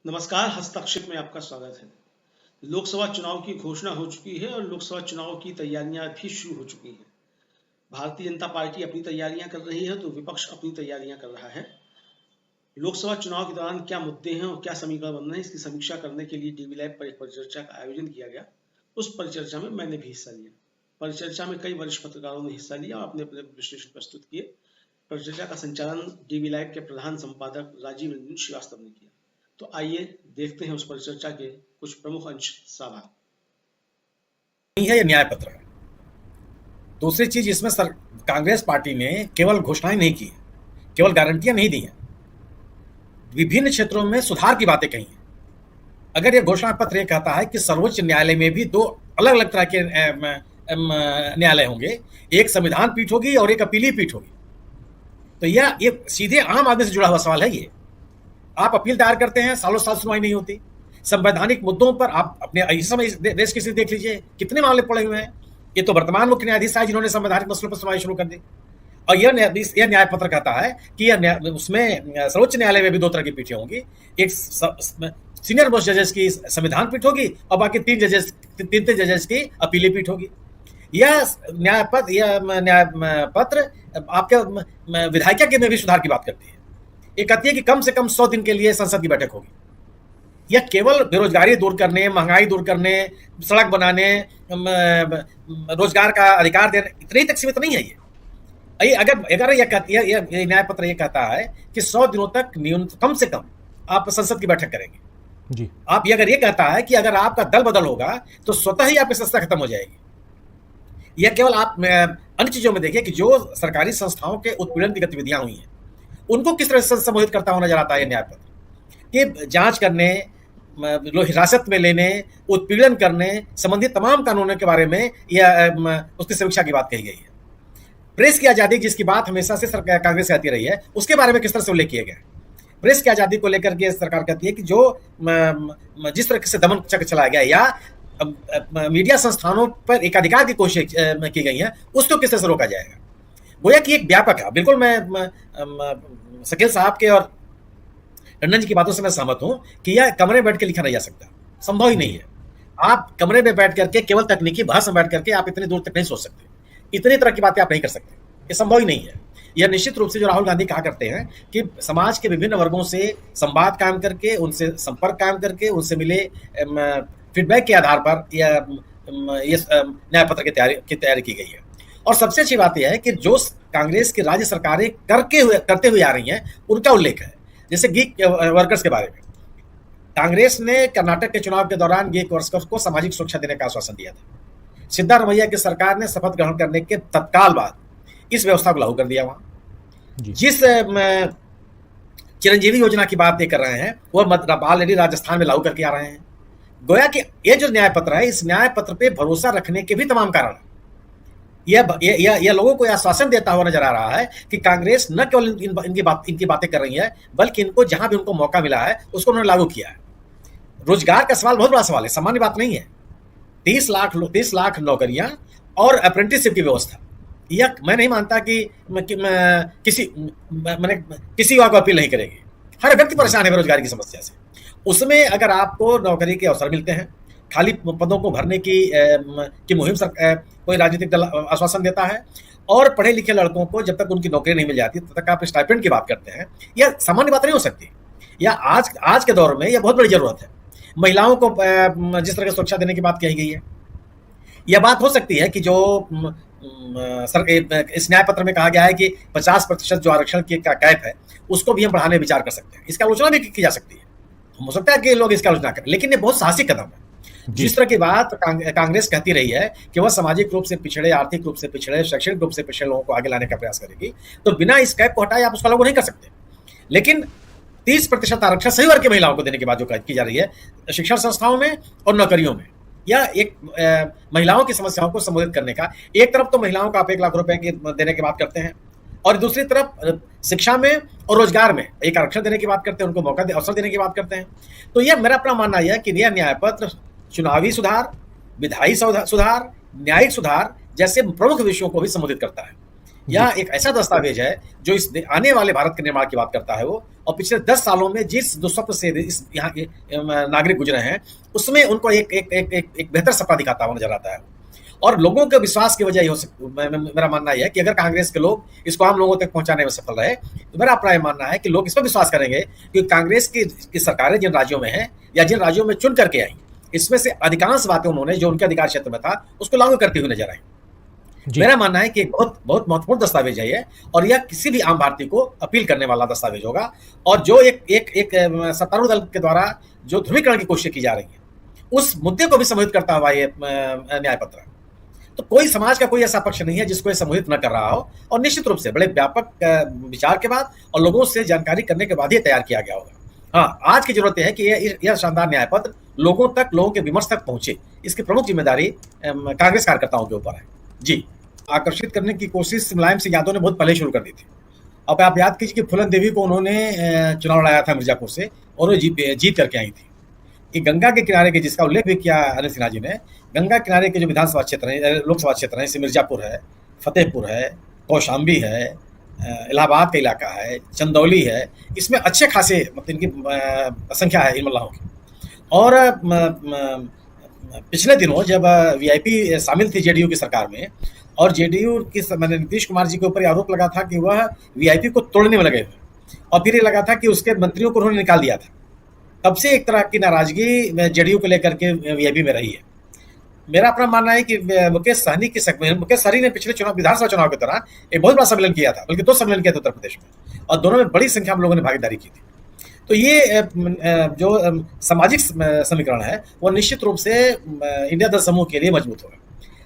नमस्कार, हस्तक्षेप में आपका स्वागत है। लोकसभा चुनाव की घोषणा हो चुकी है और लोकसभा चुनाव की तैयारियां भी शुरू हो चुकी हैं। भारतीय जनता पार्टी अपनी तैयारियां कर रही है तो विपक्ष अपनी तैयारियां कर रहा है। लोकसभा चुनाव के दौरान क्या मुद्दे हैं और क्या समीकरण बन रहे हैं, इसकी समीक्षा करने के लिए डीवी लैब पर एक परिचर्चा का आयोजन किया गया। उस परिचर्चा में मैंने भी हिस्सा लिया। परिचर्चा में कई वरिष्ठ पत्रकारों ने हिस्सा लिया और अपने अपने विश्लेषण प्रस्तुत किए। परिचर्चा का संचालन डीवी लैब के प्रधान संपादक राजीव रंजन श्रीवास्तव ने किया। तो आइए देखते हैं उस परिचर्चा के कुछ प्रमुख अंश साभार। नहीं है, यह न्याय पत्र है। दूसरी चीज, इसमें कांग्रेस पार्टी ने केवल घोषणाएं नहीं की, केवल गारंटियां नहीं दी हैं, विभिन्न क्षेत्रों में सुधार की बातें कही हैं। अगर यह घोषणा पत्र यह कहता है कि सर्वोच्च न्यायालय में भी दो अलग अलग तरह के न्यायालय होंगे, एक संविधान पीठ होगी और एक अपीली पीठ होगी, तो यह सीधे आम आदमी से जुड़ा हुआ सवाल है। ये आप अपील दायर करते हैं, सालों साल सुनवाई नहीं होती। संवैधानिक मुद्दों पर आप अपने इस समय देश की स्थिति देख लीजिए, कितने मामले पड़े हुए हैं। ये तो वर्तमान मुख्य न्यायाधीश साहब जिन्होंने संवैधानिक मसलों पर सुनवाई शुरू कर दी, और यह न्याय पत्र कहता है कि उसमें सर्वोच्च न्यायालय में भी दो तरह की पीठें होंगी। एक सीनियर मोस्ट जजेस की संविधान पीठ होगी और बाकी तीन जजेस की अपीली पीठ होगी। यह न्याय पत्र आपके विधायिका के में भी सुधार की बात करती है। ये कहती है कि कम से कम 100 दिन के लिए संसद की बैठक होगी। यह केवल बेरोजगारी दूर करने, महंगाई दूर करने, सड़क बनाने, रोजगार का अधिकार देने इतने ही तक सीमित नहीं है। ये अगर यह न्याय पत्र यह कहता है कि 100 दिनों तक कम से कम आप संसद की बैठक करेंगे जी। आप ये अगर ये कहता है कि अगर आपका दल बदल होगा तो स्वतः ही आपकी संस्था खत्म हो जाएगी। यह केवल आप अन्य चीजों में देखिए कि जो सरकारी संस्थाओं के उत्पीड़न की गतिविधियां हुई हैं उनको किस तरह से संबोधित करता हुआ नजर आता है न्याय पत्र। ये जांच करने, हिरासत में लेने, उत्पीड़न करने संबंधित तमाम कानूनों के बारे में या उसकी समीक्षा की बात कही गई है। प्रेस की आजादी जिसकी बात हमेशा से कांग्रेस कहती रही है, उसके बारे में किस तरह से उल्लेख किया गया। प्रेस की आजादी को लेकर के सरकार कहती है कि जो जिस तरह से दमन चक्र चलाया गया या मीडिया संस्थानों पर एकाधिकार की कोशिश की गई है, उसको किस तरह से रोका जाएगा। गोया कि एक व्यापक है। बिल्कुल मैं शकील साहब के और टंडन जी की बातों से मैं सहमत हूं कि यह कमरे में बैठ के लिखा नहीं जा सकता, संभव ही नहीं है। आप कमरे में बैठ करके केवल तकनीकी बहस में बैठ करके आप इतनी दूर तक नहीं सोच सकते, इतनी तरह की बातें आप नहीं कर सकते, ये संभव ही नहीं है। यह निश्चित रूप से जो राहुल गांधी कहा करते हैं कि समाज के विभिन्न वर्गों से संवाद कायम करके, उनसे संपर्क कायम करके, उनसे मिले फीडबैक के आधार पर यह न्याय पत्र की तैयारी की गई है। और सबसे अच्छी बात यह है कि जो कांग्रेस की राज्य सरकारें करते हुए आ रही हैं उनका उल्लेख है। जैसे गीग वर्कर्स के बारे में कांग्रेस ने कर्नाटक के चुनाव के दौरान गीग वर्कर्स को सामाजिक सुरक्षा देने का आश्वासन दिया था। सिद्धारमैया की सरकार ने शपथ ग्रहण करने के तत्काल बाद इस व्यवस्था को लागू कर दिया। वहां जिस चिरंजीवी योजना की बात कर रहे हैं वह ऑलरेडी राजस्थान में लागू करके आ रहे हैं। गोया कि यह जो न्याय पत्र है, इस न्याय पत्र पे भरोसा रखने के भी तमाम कारण है। यह लोगों को आश्वासन देता हुआ नजर आ रहा है कि कांग्रेस न केवल इनकी बातें कर रही है, बल्कि इनको जहां भी उनको मौका मिला है उसको उन्होंने लागू किया है। रोजगार का सवाल बहुत बड़ा सवाल है, सामान्य बात नहीं है। 30 लाख नौकरियां और अप्रेंटिसशिप की व्यवस्था, यह मैं नहीं मानता कि किसी युवा को अपील नहीं करेगी। हर व्यक्ति परेशान है बेरोजगारी की समस्या से। उसमें अगर आपको नौकरी के अवसर मिलते हैं, खाली पदों को भरने की मुहिम कोई राजनीतिक दल आश्वासन देता है, और पढ़े लिखे लड़कों को जब तक उनकी नौकरी नहीं मिल जाती तब तक आप स्टाइपेंड की बात करते हैं, यह सामान्य बात नहीं हो सकती। या आज के दौर में यह बहुत बड़ी जरूरत है। महिलाओं को जिस तरह की सुरक्षा देने की बात कही गई है, यह बात हो सकती है कि जो इस न्याय पत्र में कहा गया है कि 50% जो आरक्षण का कैप है उसको भी हम बढ़ाने विचार कर सकते हैं। इसकी आलोचना भी की जा सकती है, हो सकता है कि लोग इसकी आलोचना करें, लेकिन ये बहुत साहसिक कदम है। जिस तरह की बात कांग्रेस कहती रही है कि वह सामाजिक रूप से पिछड़े, आर्थिक रूप से पिछड़े, शैक्षणिक रूप से पिछड़े लोगों को आगे लाने का प्रयास करेगी, तो बिना इस कैप को हटाए आप उसका लागू नहीं कर सकते। लेकिन 30% आरक्षण सही वर्ग की महिलाओं को देने की बात जो की जा रही है शिक्षण संस्थाओं में और नौकरियों में, यह एक महिलाओं की समस्याओं को संबोधित करने का, एक तरफ तो महिलाओं को आप 1 लाख रुपए देने की बात करते हैं और दूसरी तरफ शिक्षा में और रोजगार में एक आरक्षण देने की बात करते हैं, उनको मौका अवसर देने की बात करते हैं। तो यह मेरा अपना मानना यह है कि यह न्याय पत्र चुनावी सुधार, विधायी सुधार, न्यायिक सुधार जैसे प्रमुख विषयों को भी संबोधित करता है। या एक ऐसा दस्तावेज है जो इस आने वाले भारत के निर्माण की बात करता है वो, और पिछले 10 सालों में जिस दुस्वप्न से इस यहाँ के नागरिक गुजरे हैं उसमें उनको एक बेहतर सपना दिखाता हुआ नजर आता है। और लोगों के विश्वास की वजह मेरा मानना यह है कि अगर कांग्रेस के लोग इसको आम लोगों तक पहुंचाने में सफल रहे तो मेरा अपना मानना है कि लोग इस पर विश्वास करेंगे कि कांग्रेस की सरकारें जिन राज्यों में हैं या जिन राज्यों में चुन करके आई, इसमें से अधिकांश बातें उन्होंने जो उनके अधिकार क्षेत्र में था उसको लागू करती हुई नजर आई। मेरा मानना है कि एक बहुत बहुत महत्वपूर्ण दस्तावेज है ये, और यह किसी भी आम भारतीय को अपील करने वाला दस्तावेज होगा। और जो एक सत्तारूढ़ दल के द्वारा जो ध्रुवीकरण की कोशिश की जा रही है उस मुद्दे को भी सम्मोहित करता हुआ ये न्याय पत्र। तो कोई समाज का कोई ऐसा पक्ष नहीं है जिसको ये सम्मोहित न कर रहा हो, और निश्चित रूप से बड़े व्यापक विचार के बाद और लोगों से जानकारी करने के बाद ही तैयार किया गया होगा। हाँ, आज की जरूरत है कि यह शानदार न्याय पत्र लोगों तक, लोगों के विमर्श तक पहुंचे। इसकी प्रमुख जिम्मेदारी कांग्रेस कार्यकर्ताओं के ऊपर है। जी, आकर्षित करने की कोशिश मुलायम सिंह यादव ने बहुत पहले शुरू कर दी थी। अब आप याद कीजिए कि फूलन देवी को उन्होंने चुनाव लड़ाया था मिर्जापुर से और वो जीत करके आई थी। कि गंगा के किनारे के, जिसका उल्लेख भी किया अनिल सिन्हा जी ने, गंगा किनारे के जो विधानसभा क्षेत्र है, लोकसभा क्षेत्र है, जैसे मिर्जापुर है, फतेहपुर है, कौशाम्बी है, इलाहाबाद का इलाका है, चंदौली है, इसमें अच्छे खासे मतलब इनकी संख्या है इन मल्लाहों की। और पिछले दिनों जब वीआईपी शामिल थी जेडीयू की सरकार में, और जेडीयू की मैंने नीतीश कुमार जी के ऊपर आरोप लगा था कि वह वीआईपी को तोड़ने में लगे हुए, और फिर ये लगा था कि उसके मंत्रियों को उन्होंने निकाल दिया था। तब से एक तरह की नाराजगी जेडीयू को लेकर के वीआईपी में रही है। मेरा अपना मानना है कि मुकेश सहनी ने पिछले विधानसभा चुनाव के दौरान एक बहुत बड़ा सम्मेलन किया था, बल्कि 2 सम्मेलन किए थे उत्तर प्रदेश में, और दोनों में बड़ी संख्या में लोगों ने भागीदारी की थी। तो ये जो सामाजिक समीकरण है वो निश्चित रूप से इंडिया दल समूह के लिए मजबूत होगा।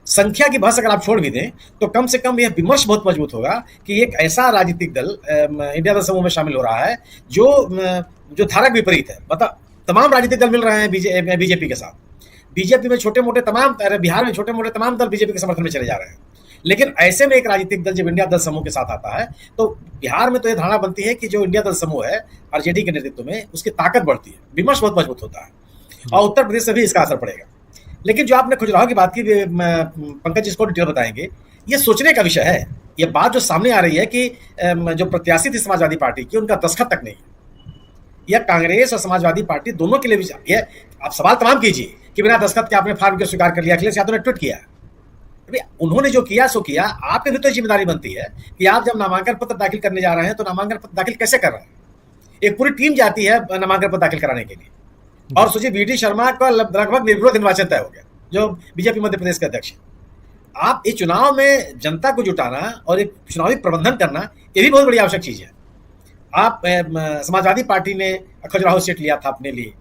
संख्या की बहस अगर आप छोड़ भी दें तो कम से कम यह विमर्श बहुत मजबूत होगा कि एक ऐसा राजनीतिक दल इंडिया दल समूह में शामिल हो रहा है जो धारक विपरीत है। मतलब तमाम राजनीतिक दल मिल रहे हैं बीजेपी के साथ। बीजेपी में छोटे मोटे तमाम, बिहार में छोटे मोटे तमाम दल बीजेपी के समर्थन में चले जा रहे हैं। लेकिन ऐसे में एक राजनीतिक दल जब इंडिया दल समूह के साथ आता है तो बिहार में तो यह धारणा बनती है कि जो इंडिया दल समूह है आरजेडी के नेतृत्व में, उसकी ताकत बढ़ती है, विमर्श बहुत मजबूत होता है, और उत्तर प्रदेश से भी इसका असर पड़ेगा। लेकिन जो आपने खजुराहो की बात की, पंकज इसको डिटेल बताएंगे, ये सोचने का विषय है। ये बात जो सामने आ रही है कि जो प्रत्याशी थी समाजवादी पार्टी की, उनका दस्तखत तक नहीं। यह कांग्रेस और समाजवादी पार्टी दोनों के लिए भी, आप सवाल तमाम कीजिए कि बिना दस्तखत के आपने फार्म को स्वीकार कर लिया। अखिलेश यादव ने ट्वीट किया, उन्होंने जो किया सो किया। आपकी भी तो जिम्मेदारी बनती है कि आप जब नामांकन पत्र दाखिल करने जा रहे हैं तो नामांकन पत्र दाखिल कैसे कर रहे हैं। एक पूरी टीम जाती है नामांकन पत्र दाखिल कराने के लिए, और सोचिए वीडी शर्मा का लगभग निर्विरोध निर्वाचन तय हो गया, जो बीजेपी मध्य प्रदेश के अध्यक्ष। आप इस चुनाव में जनता को जुटाना और एक चुनावी प्रबंधन करना, ये भी बहुत बड़ी आवश्यक चीज है। आप समाजवादी पार्टी ने खजुराहो सीट लिया था अपने लिए,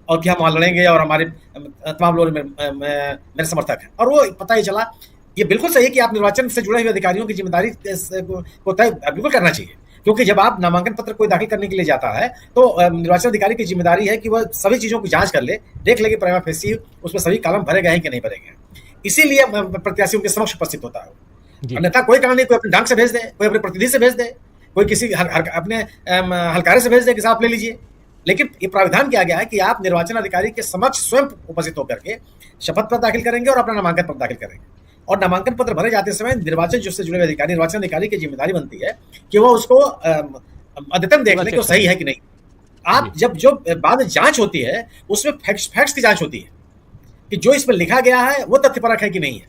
और कि हम वहां लड़ेंगे और हमारे तमाम लोग मेरे समर्थक हैं, और वो पता ही चला। ये बिल्कुल सही है कि आप निर्वाचन से जुड़े हुए अधिकारियों की जिम्मेदारी को तय बिल्कुल करना चाहिए, क्योंकि जब आप नामांकन पत्र कोई दाखिल करने के लिए जाता है तो निर्वाचन अधिकारी की जिम्मेदारी है कि वह सभी चीजों की जांच कर ले, देख ले कि प्राइमा फेसी उसमें सभी कॉलम भरे गए हैं कि नहीं भरे गए। इसीलिए प्रत्याशियों के समक्ष उपस्थित होता है। अन्यथा कोई कारण नहीं, कोई अपने डाक से भेज दे, कोई अपने प्रतिनिधि से भेज दे, कोई किसी अपने हलकारे से भेज दे कि साहब ले लीजिए। लेकिन ये प्राविधान किया गया है कि आप निर्वाचन अधिकारी के समक्ष स्वयं उपस्थित होकर के शपथ पत्र दाखिल करेंगे और अपना नामांकन पत्र दाखिल करेंगे। और नामांकन पत्र भरे जाते समय निर्वाचन से जुड़े हुए अधिकारी, निर्वाचन अधिकारी की जिम्मेदारी बनती है कि वो उसको अद्यतन देख ले कि वो सही है कि नहीं। आप जब जो बाद में जांच होती है उसमें फैक्ट्स की जांच होती है कि जो इसमें लिखा गया है वो तथ्यपरक है कि नहीं है,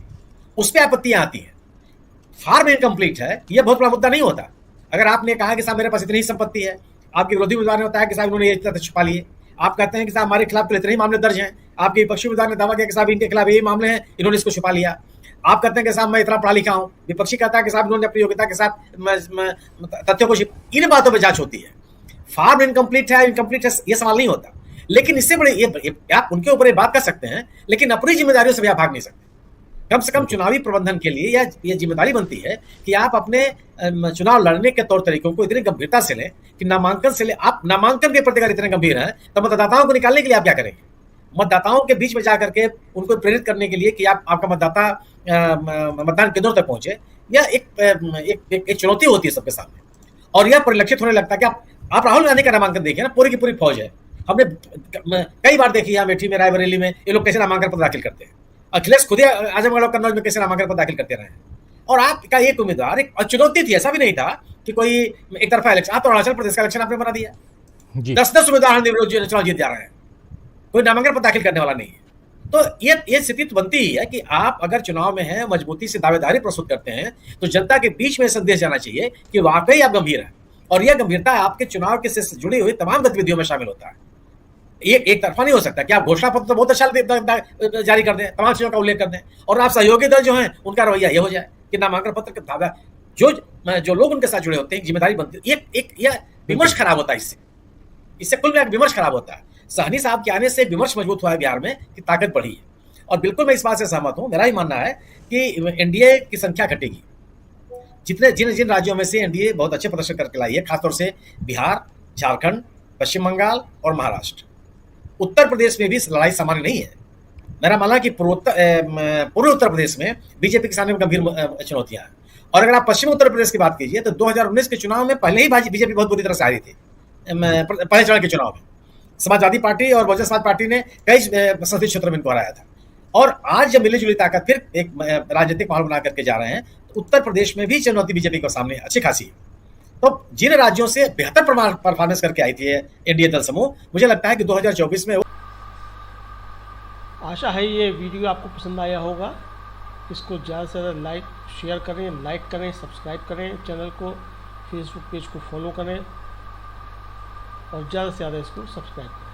उस पर आपत्तियां आती हैं। फार्म इनकम्प्लीट है, यह बहुत बड़ा मुद्दा नहीं होता। अगर आपने कहा कि साहब मेरे पास इतनी ही संपत्ति है, आपके विरोधी उम्मीदवार ने बताया कि साहब उन्होंने ये तथ्य छुपा लिए, आप कहते हैं कि साहब हमारे खिलाफ तो इतने ही मामले दर्ज हैं, आपके विपक्षी उम्मीदवार ने दावा किया कि साहब इनके खिलाफ ये मामले हैं, इन्होंने इसको छुपा लिया। आप कहते हैं कि साहब मैं इतना पढ़ा लिखा हूं, विपक्षी कहता है कि साहब इन्होंने अपनी योग्यता के साथ तथ्यों को इन बातों पर जांच होती है। फार्म इनकम्प्लीट है, इनकम्प्लीट है, ये सवाल नहीं होता। लेकिन इससे बड़े आप उनके ऊपर बात कर सकते हैं, लेकिन अपनी जिम्मेदारियों से भी आप भाग नहीं सकते। कम से कम चुनावी प्रबंधन के लिए यह जिम्मेदारी बनती है कि आप अपने चुनाव लड़ने के तौर तरीकों को इतनी गंभीरता से लें कि नामांकन से ले, आप नामांकन के प्रति अगर इतने गंभीर हैं तो मतदाताओं को निकालने के लिए आप क्या करेंगे? मतदाताओं के बीच में जाकर के उनको प्रेरित करने के लिए कि आपका मतदाता मतदान केंद्रों तक पहुंचे, यह एक चुनौती होती है सबके सामने। और यह परिलक्षित होने लगता है कि आप राहुल गांधी का नामांकन देखिए ना, पूरी की पूरी फौज है। हमने कई बार देखी है अमेठी में, रायबरेली में, ये लोग कैसे नामांकन पत्र दाखिल करते हैं। अखिलेश खुद ही आजमगढ़ और कन्नौज में कैसे नामांकन पत्र दाखिल करते रहे हैं। और आपका एक उम्मीदवार, एक चुनौती थी, ऐसा भी नहीं था कि कोई एक तरफा इलेक्शन। आप तो अरुणाचल प्रदेश का इलेक्शन आपने बना दिया, 10-10 उम्मीदवार चुनाव जीत जा रहे हैं, कोई नामांकन पर दाखिल करने वाला नहीं है। तो ये स्थिति तो बनती ही है कि आप अगर चुनाव में हैं, मजबूती से दावेदारी प्रस्तुत करते हैं, तो जनता के बीच में संदेश जाना चाहिए कि वाकई आप गंभीर हैं, और यह गंभीरता आपके चुनाव के से जुड़ी हुई तमाम गतिविधियों में शामिल होता है। एक तरफा नहीं हो सकता कि आप घोषणा पत्र तो बहुत अच्छा जारी कर दें, तमाम चीजों का उल्लेख कर दें, और आप सहयोगी दल जो हैं उनका रवैया ये हो जाए कि नामांकन पत्र के दावा जो लोग उनके साथ जुड़े होते हैं, जिम्मेदारी बनती है। यह विमर्श खराब होता है, इससे कुल मिलाकर विमर्श खराब होता है। सहनी साहब के आने से विमर्श मजबूत हुआ है बिहार में, कि ताकत बढ़ी है। और बिल्कुल मैं इस बात से सहमत हूं, मेरा ही मानना है कि एनडीए की संख्या घटेगी। जिन राज्यों में से एनडीए बहुत अच्छे प्रदर्शन करके लाई है, खासतौर से बिहार, झारखंड, पश्चिम बंगाल और महाराष्ट्र, उत्तर प्रदेश में भी लड़ाई सामान्य नहीं है। मेरा मानना है कि पूर्वी उत्तर प्रदेश में बीजेपी के सामने गंभीर चुनौतियां हैं। और अगर आप पश्चिमी उत्तर प्रदेश की बात कीजिए तो 2019 के चुनाव में पहले ही बीजेपी बहुत बुरी तरह से हारी थी। पहले चरण के चुनाव में समाजवादी पार्टी और बहुजन समाज पार्टी ने कई संसदीय क्षेत्रों में इनको हराया था। और आज जब मिली जुली ताकत फिर एक राजनीतिक माहौल बना करके जा रहे हैं, तो उत्तर प्रदेश में भी चुनौती बीजेपी के सामने अच्छी खासी है। तो जिन राज्यों से बेहतर परफॉर्मेंस करके आई थी एनडीए दल समूह, मुझे लगता है कि 2024 में आशा है ये वीडियो आपको पसंद आया होगा। इसको ज़्यादा से ज़्यादा शेयर करें, लाइक करें, सब्सक्राइब करें चैनल को, फेसबुक पेज को फॉलो करें और ज़्यादा से ज़्यादा इसको सब्सक्राइब करें।